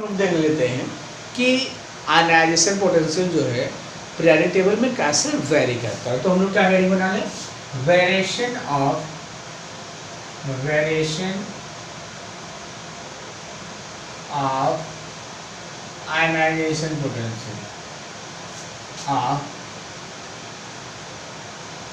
लोग देख लेते हैं कि आयनाइजेशन पोटेंशियल जो है पीरियोडिक टेबल में कैसे वेरी करता है। तो हम लोग क्या हेडिंग बना लें, variation of ionization potential of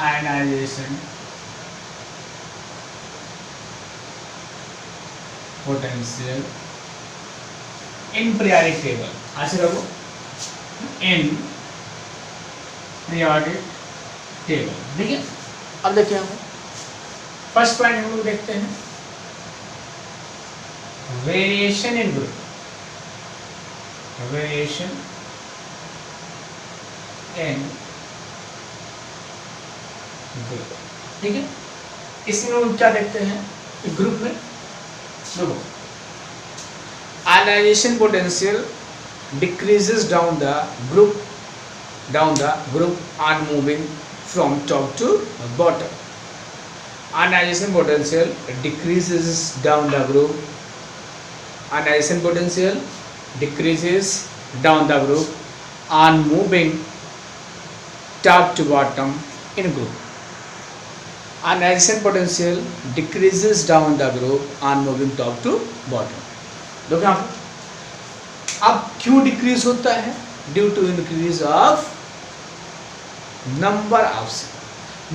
ionization potential in periodic table. ऐसे रखो, इन पीरियोडिक टेबल। ठीक है, अब देखिए हम फर्स्ट पॉइंट हम लोग देखते हैं, variation in group, variation in group. ठीक है, इसमें हम क्या देखते हैं, ग्रुप में देखो ionization potential decreases down the group on moving from top to bottom. Ionization potential decreases down the group. Ionization potential decreases down the group on moving top to bottom in group. Ionization potential decreases down the group on moving top to bottom. देखो यहाँ अब क्यों decrease होता है, due to increase of number of shell.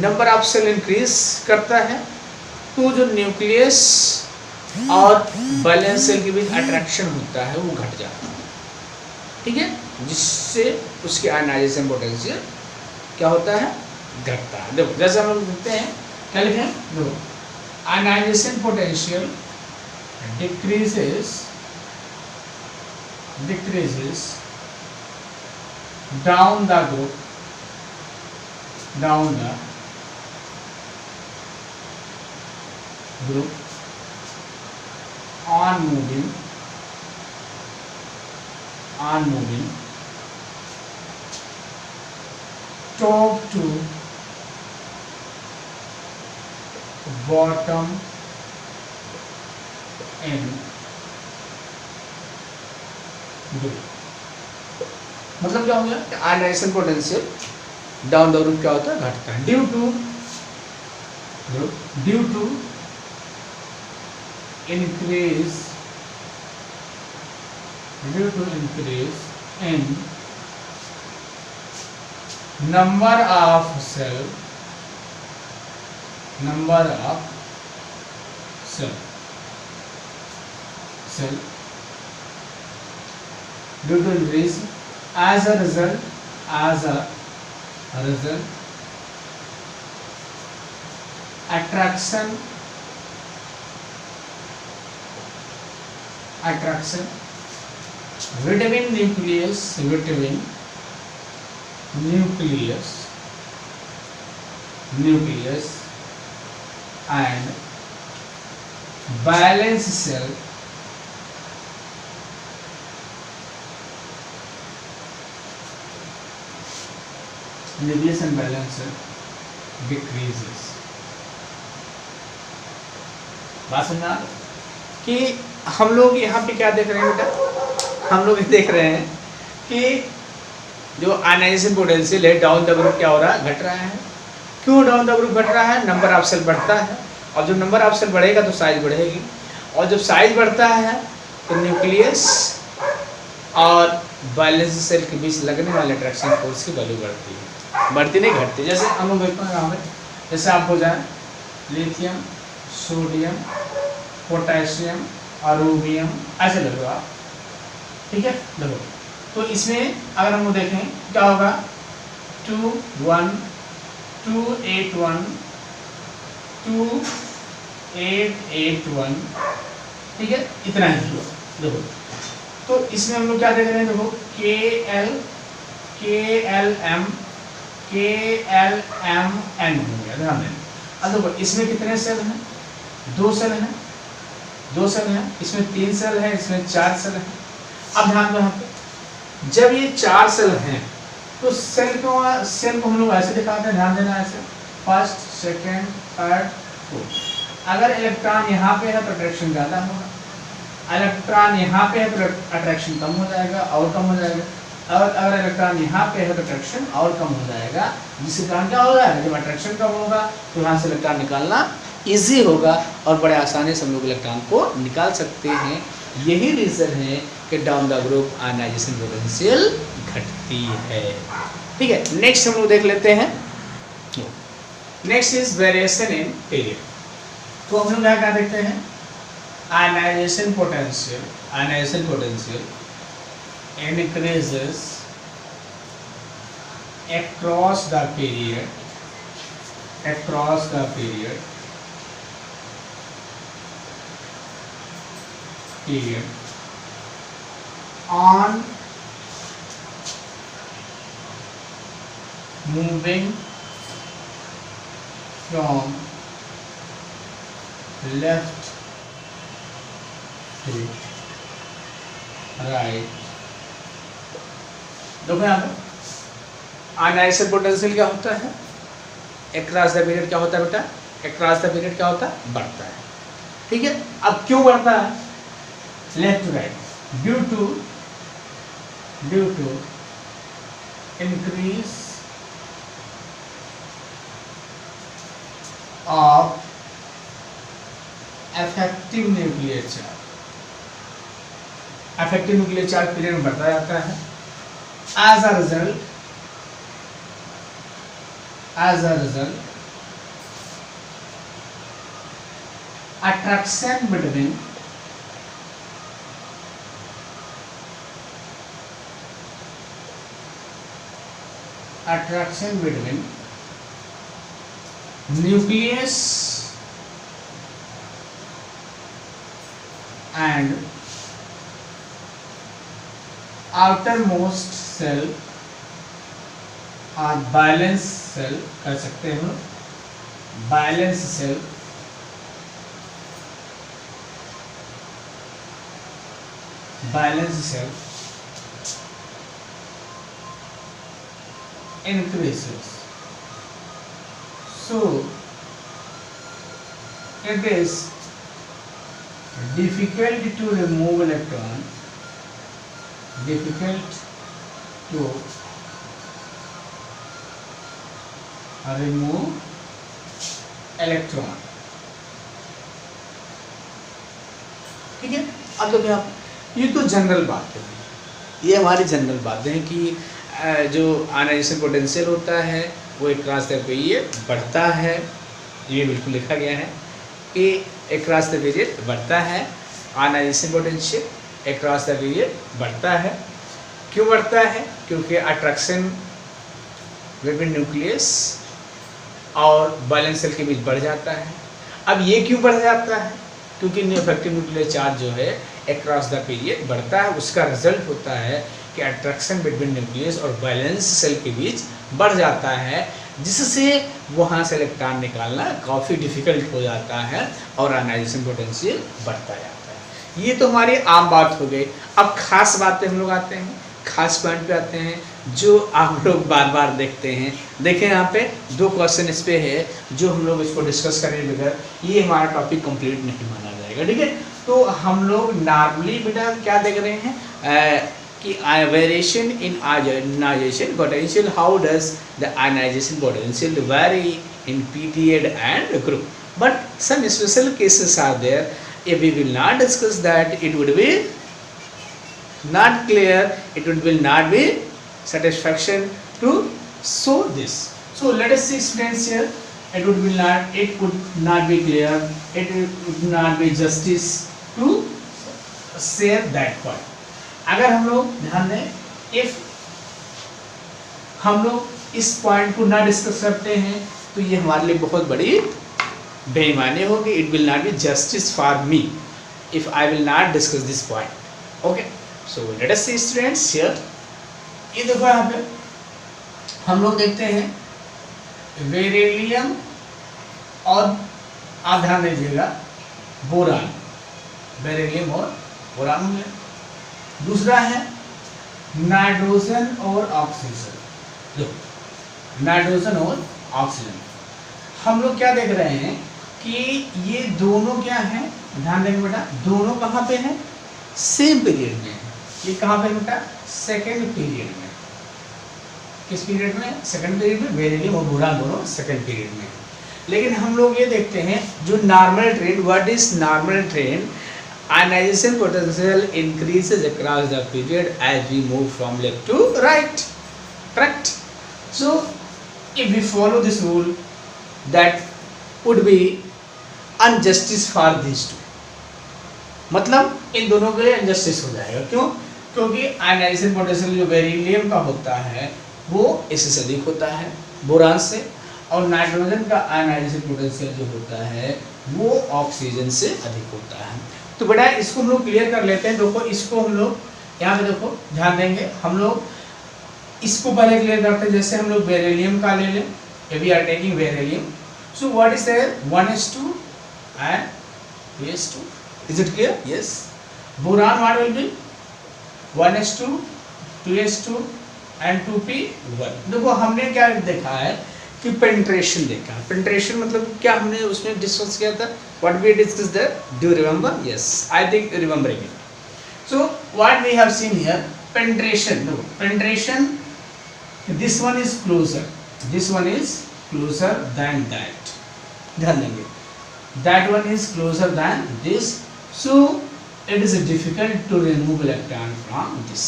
Number of shell increase करता है तो जो न्यूक्लियस और बैलेंस सेल के बीच अट्रैक्शन होता है वो घट जाता है। ठीक है, जिससे उसके आयनाइजेशन पोटेंशियल क्या होता है, घटता है। देखो जैसे हम लोग देखते हैं, क्या लिखे हैं, देखो ionization potential decreases down the group on moving top to bottom in group. मतलब क्या हो गया, ionization potential down the group क्या होता है, घटता है due to increase in number of shell due to increase as a result attraction between nucleus and balance cell nucleus and balance decreases। बात समझना कि हम लोग यहाँ पे क्या देख रहे हैं बेटा, हम लोग देख रहे हैं कि जो आयनाइजेशन पोटेंशियल है डाउन द ग्रुप क्या हो रहा है, घट रहा है। क्यों डाउन द ग्रुप घट रहा है, नंबर ऑफ सेल बढ़ता है, और जब नंबर ऑफ सेल बढ़ेगा तो साइज बढ़ेगी, और जब साइज बढ़ता है तो न्यूक्लियस और बैलेंस सेल के बीच लगने वाले अट्रैक्शन फोर्स की वैल्यू बढ़ती है, बढ़ती नहीं घटती। जैसे हम लोग देखते हैं, जैसे आप हो जाए लिथियम, सोडियम, पोटेशियम और रूबियम, ऐसे लगो आप। ठीक है, देखो तो इसमें अगर हम लोग देखें क्या होगा, 281 2881, ठीक है, इतना ही हुआ। देखो तो इसमें हम लोग क्या देख रहे हैं, देखो KLMN हो गया, ध्यान देना। अब देखो इसमें कितने सेल हैं, 2 सेल हैं, इसमें 3 सेल है, इसमें 4 सेल है। अब ध्यान दो यहाँ पे, जब ये 4 सेल हैं तो सेल को हम लोग ऐसे दिखाते हैं, ध्यान देना, ऐसे फर्स्ट, सेकेंड, थर्ड, फोर्थ। अगर इलेक्ट्रॉन यहाँ पे है तो अट्रैक्शन ज़्यादा होगा, इलेक्ट्रॉन यहाँ पे है तो अट्रैक्शन कम हो जाएगा और कम हो जाएगा, और अगर इलेक्ट्रॉन यहाँ पे है तो अट्रैक्शन और कम हो जाएगा, जिसके कारण क्या होगा, जब अट्रैक्शन कम होगा तो यहाँ से इलेक्ट्रॉन निकालना इजी होगा और बड़े आसानी से हम लोग इलेक्ट्रॉन को निकाल सकते हैं। यही रीज़न है कि down the group ionization potential घटती है। ठीक है, नेक्स्ट हम लोग देख लेते हैं। Next is variation in period. तो हम लोग क्या देखते हैं, ionization potential increases across the period on moving from left to right। देखो यहाँ पे आयनाइजेशन पोटेंशियल क्या होता है, अक्रॉस द पीरियड क्या होता है बेटा, अक्रॉस द पीरियड क्या होता है, बढ़ता है। ठीक है, अब क्यों बढ़ता है, left to right, due to increase of effective nuclear charge. Effective nuclear charge period में बढ़ता जाता है। As a result, attraction between nucleus and outermost shell और बैलेंस सेल कर सकते हैं, valence shell increases, so it is difficult to remove electron, to remove electron। ठीक है, अब देखिए आप, ये तो जनरल बात है, ये हमारी जनरल बात है कि जो आयनाइजेशन पोटेंशियल होता है वो अक्रॉस द पीरियड बढ़ता है। ये बिल्कुल लिखा गया है कि अक्रॉस द पीरियड बढ़ता है, ionization potential across the period बढ़ता है। क्यों बढ़ता है, क्योंकि अट्रैक्शन बिटवीन न्यूक्लियस और बैलेंस सेल के बीच बढ़ जाता है। अब ये क्यों बढ़ जाता है, क्योंकि इफेक्टिव न्यूक्लियर चार्ज जो है अक्रॉस द पीरियड बढ़ता है, उसका रिजल्ट होता है कि अट्रैक्शन बिटवीन न्यूक्लियस और बैलेंस सेल के बीच बढ़ जाता है, जिससे वहाँ से इलेक्ट्रॉन निकालना काफ़ी डिफ़िकल्ट हो जाता है और आयनाइजेशन पोटेंशियल बढ़ता जाता है। ये तो हमारी आम बात हो गई। अब खास बातें हम लोग आते हैं, खास पॉइंट पे आते हैं जो आप लोग बार बार देखते हैं। देखें यहाँ पे 2 क्वेश्चन इस पे है जो हम लोग इसको डिस्कस करें बगैर ये हमारा टॉपिक कंप्लीट नहीं माना जाएगा। ठीक है, तो हम लोग नॉर्मली बेटा क्या देख रहे हैं कि variation in ionization potential, how does the ionization potential vary in period and group, but some special cases are there. If we will not discuss that, it would be not clear, it will not be satisfaction to show this. So let us see students here, it would not be clear, it would not be justice to share that point। अगर हम लोग ध्यान दें, if हम लोग इस point को ना डिस्कस करते हैं तो ये हमारे लिए बहुत बड़ी बेईमानी होगी। It will not be justice for me if I will not discuss this point. Okay, so let us see students here, ये देखो यहाँ पे हम लोग देखते हैं बेरिलियम और आप ध्यान दीजिएगा बोरान, बेरिलियम और बोरान में। दूसरा है नाइट्रोजन और ऑक्सीजन। देखो नाइट्रोजन और ऑक्सीजन, हम लोग क्या देख रहे हैं कि ये दोनों क्या हैं, ध्यान देंगे बेटा, दोनों कहाँ पे हैं, सेम पीरियड में। ये कहाँ पे बेटा? सेकेंड पीरियड में। किस पीरियड में? सेकेंड पीरियड में। बेरिलियम और बोरान दोनों सेकेंड पीरियड में। लेकिन हम लोग ये देखते हैं जो normal trend, what is normal trend? Ionization potential increases across the period as we move from left to right, correct? So if we follow this rule that would be unjustice for this two, मतलब इन दोनों के लिए injustice हो जाएगा। क्यों? क्योंकि ionization potential जो बेरिलियम का होता है वो इससे से अधिक होता है बोरान से, और नाइट्रोजन का आयनाइजेशन पोटेंशियल जो होता है वो ऑक्सीजन से अधिक होता है। तो बेटा इसको हम लोग क्लियर कर लेते हैं। देखो इसको हम लोग यहाँ पे देखो ध्यान देंगे, हम लोग इसको पहले क्लियर करते हैं। जैसे हम लोग बेरिलियम का ले लें, we are taking beryllium, so what is there? 1s2 and 2s2, is it clear? Yes. Boron what will be? 1s2, 2s2 and 2p1। देखो हमने क्या देखा है कि पेनिट्रेशन देखा। पेनिट्रेशन मतलब क्या हमने उसमें डिस्कस किया था? What we discuss that, do you remember? Yes, I think remembering it. So what we have seen here, penetration. देखो penetration, this one is closer, this one is closer than that, ध्यान देंगे, that one is closer than this, so it is difficult to remove electron from this.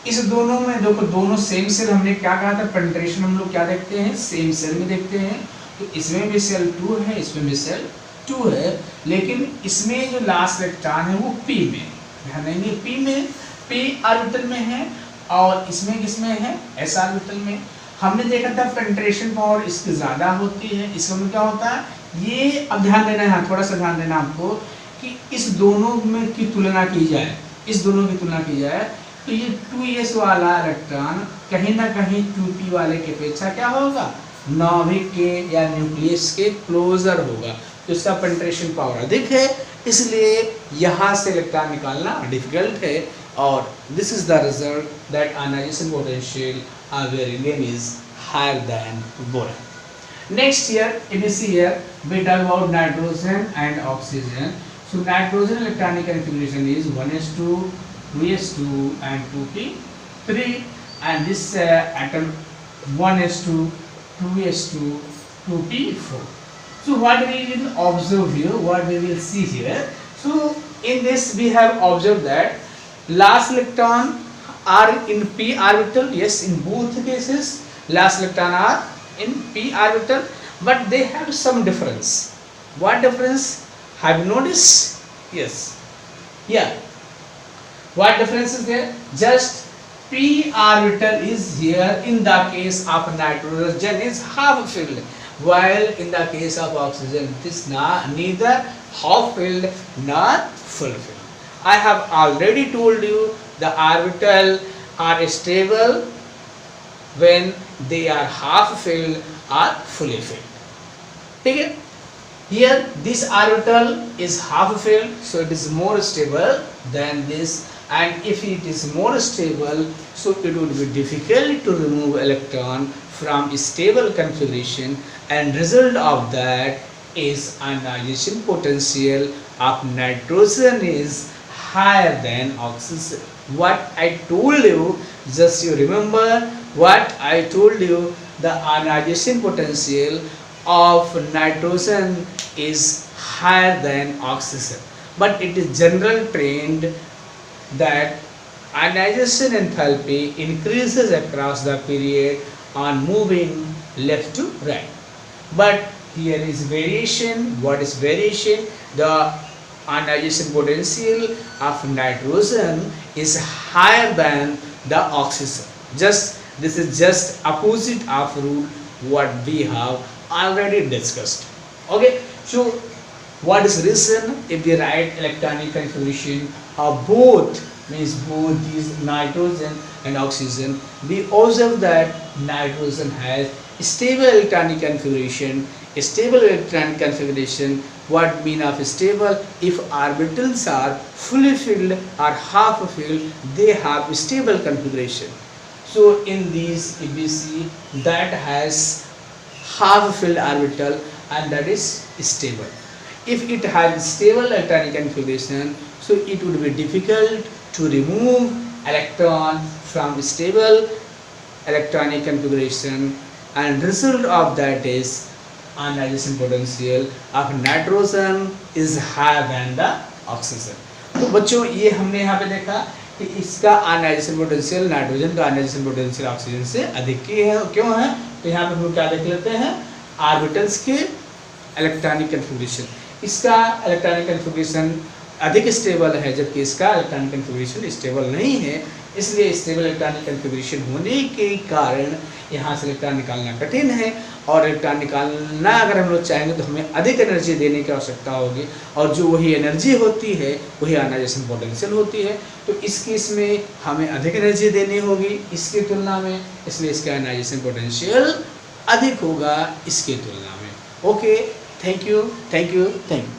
इस दोनों में देखो दोनों same cell, हमने क्या कहा था? पेनिट्रेशन हम लोग क्या देखते हैं? सेम सेल में देखते हैं। तो इसमें भी सेल 2 है, इसमें भी सेल 2 है, लेकिन इसमें जो लास्ट इलेक्ट्रॉन है वो p में, ध्यान देंगे p में, p ऑर्बिटल में है, और इसमें किसमें है? s ऑर्बिटल में। हमने देखा था पेनिट्रेशन पावर इसकी ज़्यादा होती है, इसमें क्या होता है? ये अब ध्यान देना है, हाँ थोड़ा सा ध्यान देना आपको कि इस दोनों में की तुलना की जाए, इस दोनों की तुलना की जाए तो ये 2s वाला इलेक्ट्रॉन कहीं ना कहीं 2p वाले के अपेक्षा क्या होगा? नाभिक के या न्यूक्लियस के क्लोजर होगा, तो इसका पेनिट्रेशन पावर अधिक है, इसलिए यहाँ से इलेक्ट्रॉन निकालना डिफिकल्ट है। और this is the result that ionization potential of beryllium is higher than boron. Next year if you see here we talk about nitrogen and oxygen. So nitrogen electronic configuration is 1s2, 2s2 and 2p3, and this atom 1s2, 2s2, 2p4. So what we will observe here, what we will see here, so in this we have observed that last electron are in p orbital. Yes, in both cases last electron are in p orbital, but they have some difference. What difference? Have you noticed? Yes, yeah. What difference is there? Just p orbital is here. In the case of nitrogen is half filled, while in the case of oxygen it is neither half filled nor full filled. I have already told you the orbital are stable when they are half filled or fully filled. ठीक है? Here this orbital is half filled, so it is more stable than this, and if it is more stable, so it would be difficult to remove electron from stable configuration, and result of that is ionization potential of nitrogen is higher than oxygen. What I told you, just you remember what I told you, the ionization potential of nitrogen is higher than oxygen, but it is general trend that ionization enthalpy increases across the period on moving left to right. But here is variation. What is variation? The ionization potential of nitrogen is higher than the oxygen. This is just opposite of rule what we have already discussed. Okay, so what is reason? If we write electronic configuration of both, means both these nitrogen and oxygen, we observe that nitrogen has stable electronic configuration. Stable electronic configuration, what mean of stable? If orbitals are fully filled or half filled, they have stable configuration. So in these, if we see that has half filled orbital and that is stable. If it has stable electronic configuration, so it would be difficult to remove electron from stable electronic configuration, and result of that is ionization potential of nitrogen is higher than the oxygen. तो बच्चों ये हमने यहाँ पे देखा कि इसका ionization potential, nitrogen का आयनाइजेशन पोटेंशियल ऑक्सीजन से अधिक की है। क्यों है? तो यहाँ पे हम क्या देख लेते हैं, ऑर्बिटल्स के इलेक्ट्रॉनिक कन्फिगरेशन। इसका इलेक्ट्रॉनिक कन्फिगरेशन अधिक स्टेबल है, जबकि इसका इलेक्ट्रॉनिक कन्फिगरेशन स्टेबल नहीं है। इसलिए स्टेबल इलेक्ट्रॉनिक कन्फिगरेशन होने के कारण यहाँ से इलेक्ट्रॉन निकालना कठिन है, और इलेक्ट्रॉन निकालना अगर हम लोग चाहेंगे तो हमें अधिक एनर्जी देने की आवश्यकता होगी, और जो वही एनर्जी होती है वही आयनाइजेशन पोटेंशियल होती है। तो इस केस में हमें अधिक एनर्जी देनी होगी इसकी तुलना में, इसलिए इसका आयनाइजेशन पोटेंशियल अधिक होगा इसकी तुलना में। Okay, thank you, thank you, thank you.